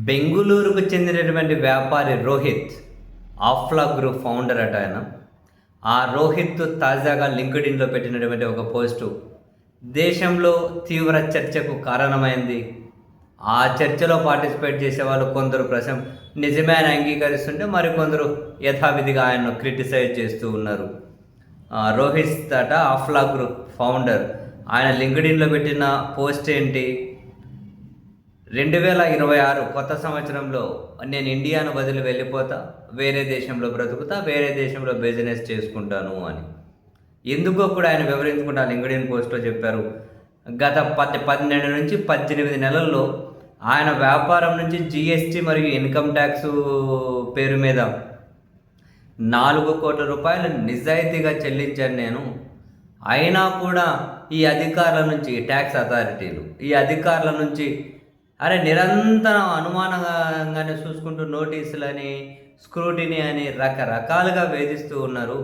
బెంగుళూరుకు చెందినటువంటి వ్యాపారి Rohit ఆఫ్లా group founder అట ఆయన. ఆ రోహిత్ తాజాగా లింక్డ్ఇన్లో పెట్టినటువంటి ఒక పోస్టు దేశంలో తీవ్ర చర్చకు కారణమైంది. ఆ చర్చలో పార్టిసిపేట్ చేసే వాళ్ళు కొందరు నిజమే అని అంగీకరిస్తుంటే మరికొందరు యథావిధిగా ఆయన్ను క్రిటిసైజ్ చేస్తూ ఉన్నారు. రోహిత్ అట ఆఫ్లా గ్రూప్ ఫౌండర్. ఆయన లింక్డ్ఇన్లో పెట్టిన పోస్ట్ ఏంటి? 2026 కొత్త సంవత్సరంలో నేను ఇండియాను వదిలి వెళ్ళిపోతా, వేరే దేశంలో బ్రతుకుతా, వేరే దేశంలో బిజినెస్ చేసుకుంటాను అని. ఎందుకో కూడా ఆయన వివరించుకుంటా లింక్డ్ఇన్ పోస్ట్లో చెప్పారు. గత 12 నుంచి 18 నెలల్లో ఆయన వ్యాపారం నుంచి జీఎస్టీ మరియు ఇన్కమ్ ట్యాక్స్ పేరు మీద 4 కోట్ల రూపాయలు నిజాయితీగా చెల్లించాను నేను. అయినా కూడా ఈ అధికారుల నుంచి, ట్యాక్స్ అథారిటీలు ఈ అధికారుల నుంచి నిరంతరం అనుమానంగానే చూసుకుంటూ నోటీసులని, స్క్రూటినీ అని రకరకాలుగా వేధిస్తూ ఉన్నారు.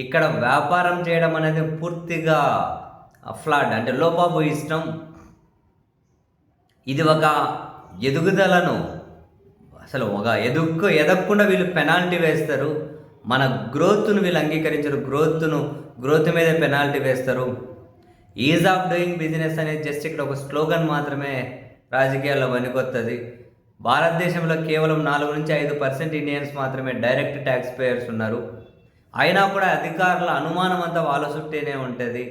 ఇక్కడ వ్యాపారం చేయడం అనేది పూర్తిగా ఫ్లాడ్, అంటే లోపభూయిష్టం. ఇది ఒక ఎదుగుదలను అసలు ఎదగకుండా వీళ్ళు పెనాల్టీ వేస్తారు. మన గ్రోత్ను వీళ్ళు అంగీకరించరు. గ్రోత్ మీద పెనాల్టీ వేస్తారు. ఈజ్ ఆఫ్ డూయింగ్ బిజినెస్ అనేది జస్ట్ ఇక్కడ ఒక స్లోగన్ మాత్రమే రాజకీయాల్లో వనికొత్తది. భారతదేశంలో కేవలం 4-5% ఇండియన్స్ మాత్రమే డైరెక్ట్ ట్యాక్స్ పేయర్స్ ఉన్నారు. అయినా కూడా అధికారుల అనుమానం అంతా వాళ్ళ చుట్టేనే ఉంటుంది.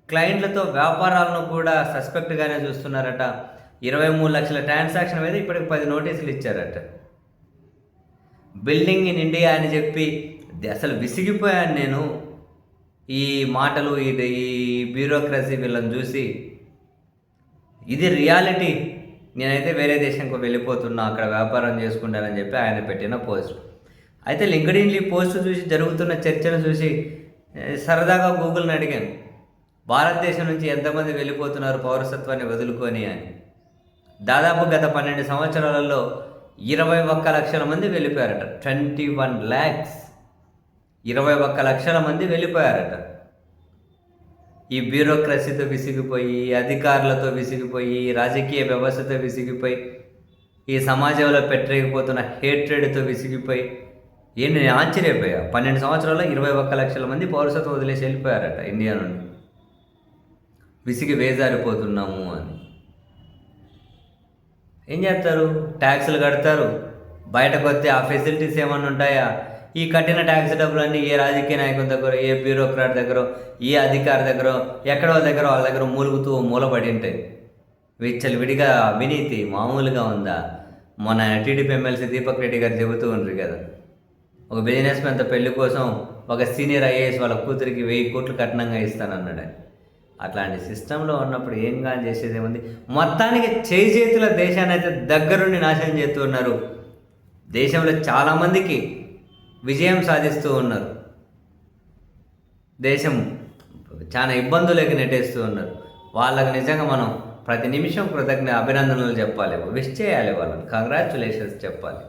క్లయింట్లతో వ్యాపారాలను కూడా సస్పెక్ట్గానే చూస్తున్నారట. 23 లక్షల ట్రాన్సాక్షన్ మీద ఇప్పటికి 10 నోటీసులు ఇచ్చారట. బిల్డింగ్ ఇన్ ఇండియా అని చెప్పి అసలు విసిగిపోయాను నేను. ఈ మాటలు, ఈ బ్యూరోక్రసీ వీళ్ళని చూసి. ఇది రియాలిటీ. నేనైతే వేరే దేశంకు వెళ్ళిపోతున్నా, అక్కడ వ్యాపారం చేసుకుంటానని చెప్పి ఆయన పెట్టిన పోస్ట్. అయితే లింక్డ్ఇన్ ఈ పోస్ట్ చూసి, జరుగుతున్న చర్చను చూసి సరదాగా గూగుల్ని అడిగాను, భారతదేశం నుంచి ఎంతమంది వెళ్ళిపోతున్నారు పౌరసత్వాన్ని వదులుకొని అని. దాదాపు గత 12 సంవత్సరాలలో 21 లక్షల మంది వెళ్ళిపోయారట. 21 lakhs, 21 లక్షల మంది వెళ్ళిపోయారట. ఈ బ్యూరోక్రసీతో విసిగిపోయి, అధికారులతో విసిగిపోయి, రాజకీయ వ్యవస్థతో విసిగిపోయి, ఈ సమాజంలో పెట్టలేకపోతున్న హేట్రెడ్తో విసిగిపోయి. నేను ఆశ్చర్యపోయా. 12 సంవత్సరాల్లో 21 లక్షల మంది పౌరసత్వం వదిలేసి వెళ్ళిపోయారట ఇండియా నుండి. విసిగి వేజారిపోతున్నాము అని. ఏం చేస్తారు? ట్యాక్సులు కడతారు. బయటకు వస్తే ఆ ఫెసిలిటీస్ ఏమన్నా ఉంటాయా? ఈ కట్టిన ట్యాక్స్ డబ్బులన్నీ ఏ రాజకీయ నాయకుల దగ్గర, ఏ బ్యూరోక్రాట్ దగ్గర, ఏ అధికారి దగ్గర, ఎక్కడో వాళ్ళ దగ్గర మూలుగుతూ మూలబడి ఉంటాయి. విడిగా అవినీతి మామూలుగా ఉందా? మన టీడీపీ ఎమ్మెల్సీ దీపక్ రెడ్డి గారు చెబుతూ ఉండరు కదా, ఒక బిజినెస్ మ్యాన్ పెళ్లి కోసం ఒక సీనియర్ ఐఏఎస్ వాళ్ళ కూతురికి 1000 కోట్లు కట్నంగా ఇస్తానన్నాడు. అట్లాంటి సిస్టంలో ఉన్నప్పుడు ఏం కానీ చేసేది ఏముంది? మొత్తానికి చేతుల దేశాన్ని అయితే దగ్గరుండి నాశనం చేస్తూ ఉన్నారు. దేశంలో చాలామందికి విజయం సాధిస్తూ ఉన్నారు. దేశం చాలా ఇబ్బందులకి నెట్టేస్తూ ఉన్నారు. వాళ్ళకి నిజంగా మనం ప్రతి నిమిషం అభినందనలు చెప్పాలి, విష్ చేయాలి, వాళ్ళని కంగ్రాచ్యులేషన్స్ చెప్పాలి.